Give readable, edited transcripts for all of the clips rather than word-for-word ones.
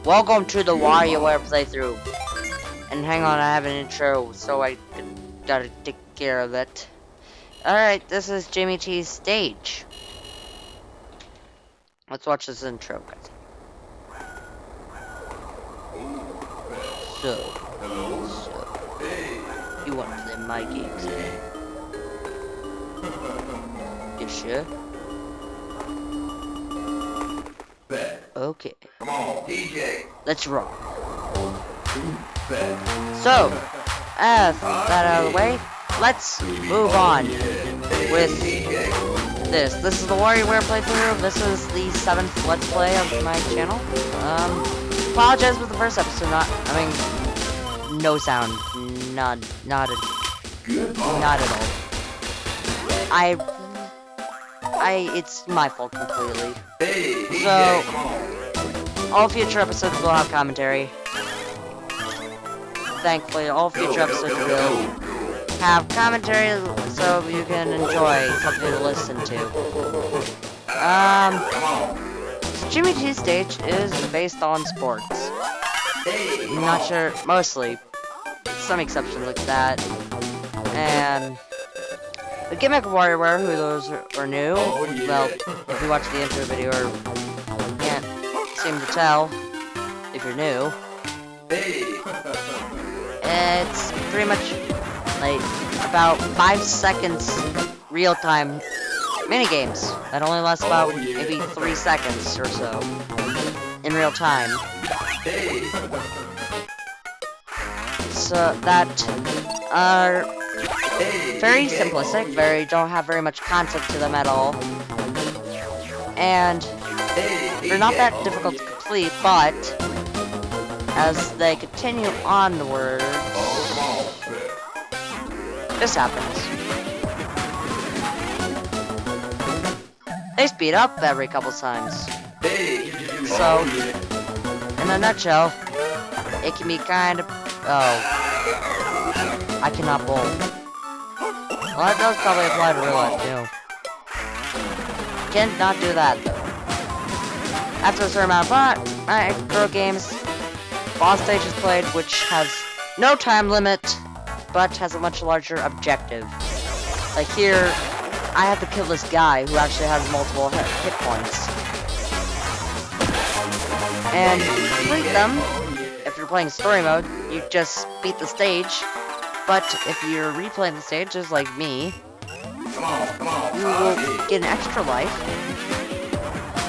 Welcome to the WarioWare playthrough. And hang on, I have an intro, so I gotta take care of it. Alright, this is Jimmy T's stage. Let's watch this intro, guys. So, you want to play my games, eh? You sure? Okay. Come on, DJ. Let's roll. So, as that out of the way, let's move on with this. This is the WarioWare playthrough. This is the 7th Let's Play of my channel. Apologize for the first episode. No sound. Not at all. It's my fault completely. So, all future episodes will have commentary. Thankfully, all future episodes will have commentary, so you can enjoy something to listen to. Jimmy T's stage is based on sports. I'm not sure, mostly. Some exceptions like that. And the gimmick of WarioWare, who those are new, well, if you watch the intro video or can't seem to tell, if you're new, it's pretty much like about 5 seconds real-time minigames that only last about maybe 3 seconds or so in real time. So that are very simplistic, don't have very much concept to them at all, and they're not that difficult to complete, but as they continue onwards, this happens. They speed up every couple times. So, in a nutshell, it can be kind of... I cannot bowl. Well, that does probably apply to real life, too. Cannot do that, though. After a certain amount of Microgames, boss stage is played, which has no time limit, but has a much larger objective. Like here, I have to kill this guy who actually has multiple hit points. And to complete them, if you're playing story mode, you just beat the stage. But if you're replaying the stage, just like me, you will get an extra life,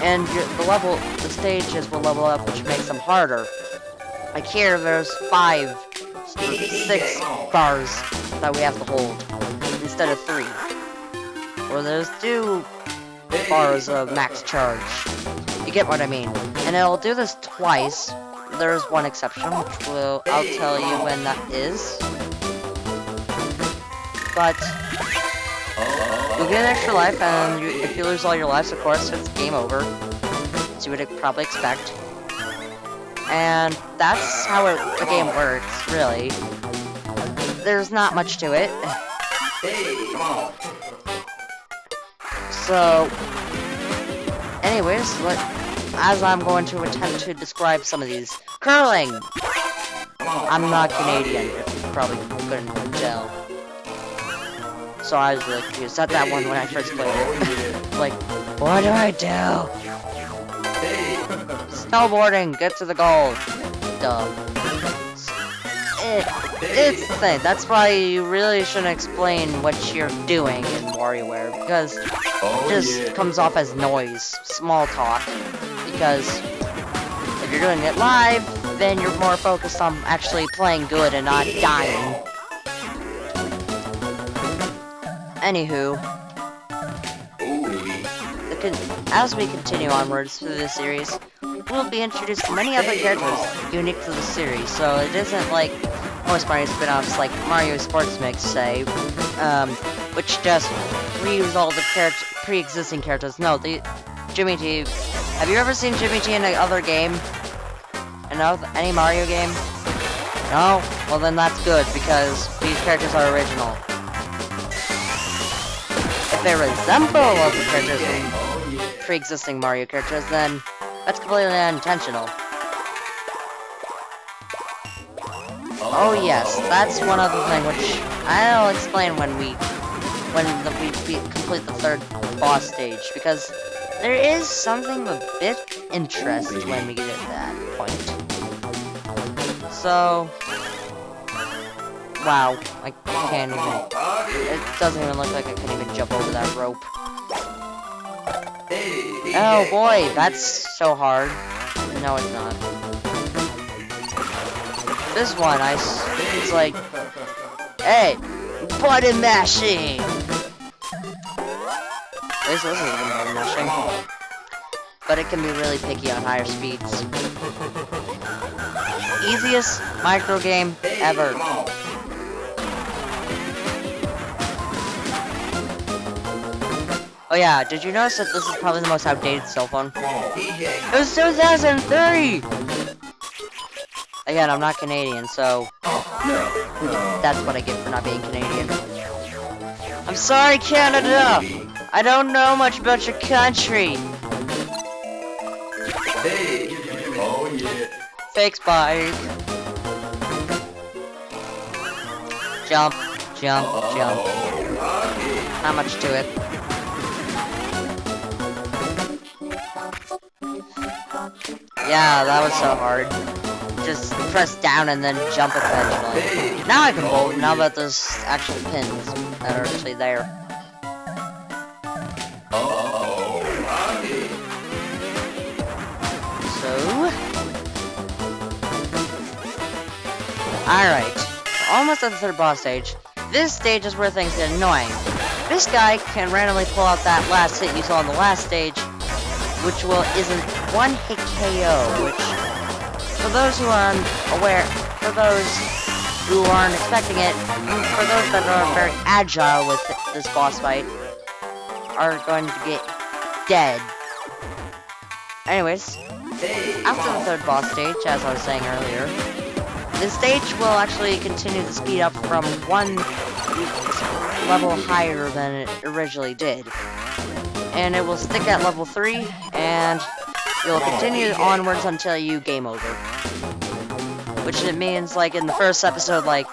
and the stages will level up, which makes them harder. Like here, there's 5 or 6 bars that we have to hold instead of 3. Or there's 2 bars of max charge. You get what I mean. And it'll do this twice. There's one exception, which I'll tell you when that is. But you'll get an extra life, and if you lose all your lives, of course, it's game over. As you would probably expect. And that's how the game works, really. There's not much to it. So, anyways, as I'm going to attempt to describe some of these. Curling! I'm not Canadian, if you probably couldn't tell. So I was really confused at that one when I first played it. Like, what do I do? Snowboarding, get to the goal. Duh. It's the thing. That's why you really shouldn't explain what you're doing in WarioWare, because it just comes off as noise, small talk. Because if you're doing it live, then you're more focused on actually playing good and not dying. Anywho, as we continue onwards through this series, we'll be introduced to many other characters unique to the series, so it isn't like most Mario spin-offs like Mario Sports Mix, say, which just reuse all the pre-existing characters. No, Jimmy T. Have you ever seen Jimmy T in another game? Any Mario game? No? Well then that's good, because these characters are original. If they resemble other characters from pre-existing Mario characters, then that's completely unintentional. Oh yes, that's one other thing which I'll explain when we complete the third boss stage, because there is something of a bit interest when we get to that point. So, wow, I can't even. It doesn't even look like I can even jump over that rope. Oh boy, that's so hard. No, it's not. This one, it's like, hey, button mashing! At least this isn't button mashing. But it can be really picky on higher speeds. Easiest micro game ever. Oh yeah, did you notice that this is probably the most outdated cell phone? It was 2003! Again, I'm not Canadian, so that's what I get for not being Canadian. I'm sorry, Canada! I don't know much about your country! Fake spike! Jump, jump, jump. Not much to it. Yeah, that was so hard. Just press down and then jump eventually. Now I can bolt, now that there's actual pins that are actually there. So... Alright. Almost at the third boss stage. This stage is where things get annoying. This guy can randomly pull out that last hit you saw on the last stage, which isn't one-hit KO, which... For those who aren't aware, for those who aren't expecting it, for those that are very agile with this boss fight, are going to get dead. Anyways, after the third boss stage, as I was saying earlier, the stage will actually continue to speed up from one level higher than it originally did. And it will stick at level 3, and you'll continue onwards until you game over. Which it means, like, in the first episode, like,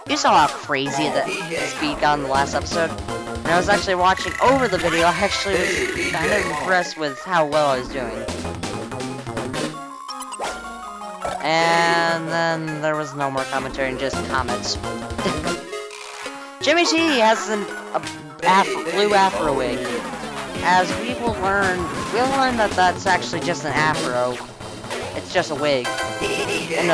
you saw how crazy the speed got in the last episode. And I was actually watching over the video, I actually was kind of impressed with how well I was doing. And then there was no more commentary and just comments. Jimmy T has a blue Afro wig. As we'll learn that that's actually just an Afro. It's just a wig. And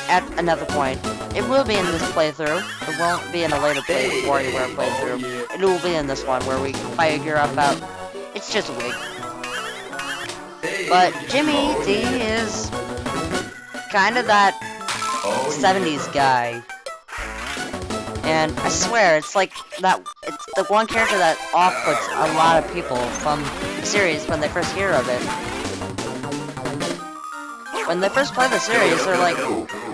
at another point. It will be in this playthrough. It won't be in a later WarioWare playthrough. It will be in this one where we figure out it's just a wig. But Jimmy T is kind of that 70s guy. And I swear, it's like that. It's the one character that off-puts a lot of people from the series when they first hear of it. When they first play the series, they're like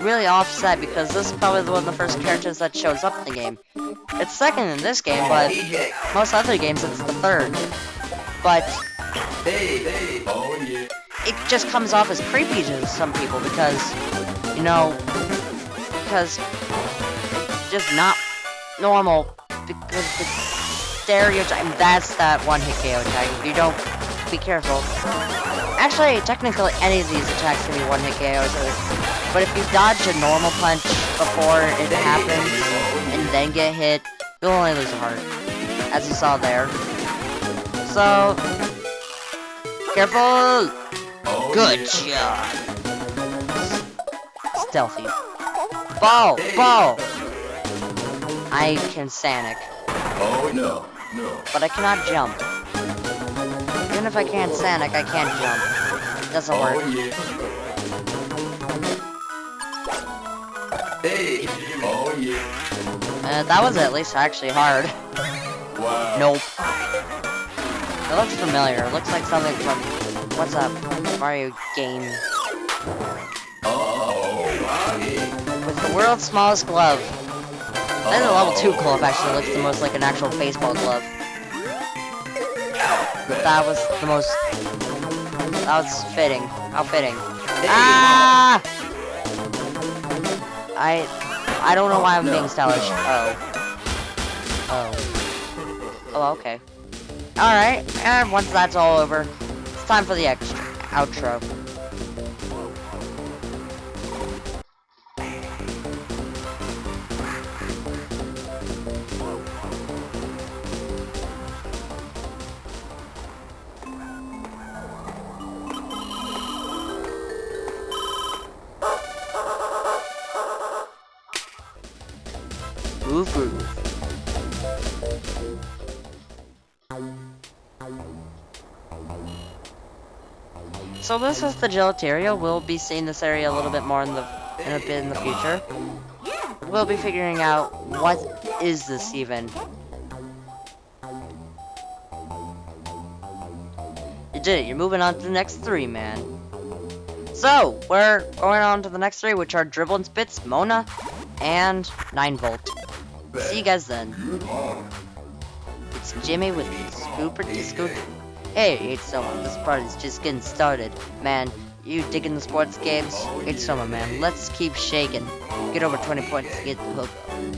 really offset because this is probably one of the first characters that shows up in the game. It's second in this game, but most other games it's the third. But it just comes off as creepy to some people because, you know, because it's just not normal, because the stereotype, that's that one-hit KO tag. If you don't be careful. Actually, technically, any of these attacks can be one-hit KOs, but if you dodge a normal punch before it happens, and then get hit, you'll only lose a heart, as you saw there. So, careful! Good job! Stealthy. Ball! Ball! I can Sonic. Oh, no. But I cannot jump. Even if I can't Sonic, I can't jump. It doesn't work. Hey! Oh, yeah. That was at least actually hard. Wow. Nope. It looks familiar. It looks like something from... What's up? Mario game. With the world's smallest glove. I think the level 2 glove actually looks the most like an actual baseball glove. That was the most... That was fitting. How fitting. Ah! I don't know why I'm No. being stylish. Oh, okay. Alright, and once that's all over, it's time for the outro. Groove, groove. So this is the gelateria. We'll be seeing this area a little bit more in a bit in the future. We'll be figuring out what is this even. You did it. You're moving on to the next 3, man. So we're going on to the next 3, which are Dribble and Spits, Mona, and 9-Volt. See you guys then. It's Jimmy with the Scooper Disco. Hey, it's Summer. This party's just getting started. Man, you digging the sports games? It's summer, man. Let's keep shaking. Get over 20 points to get the hook.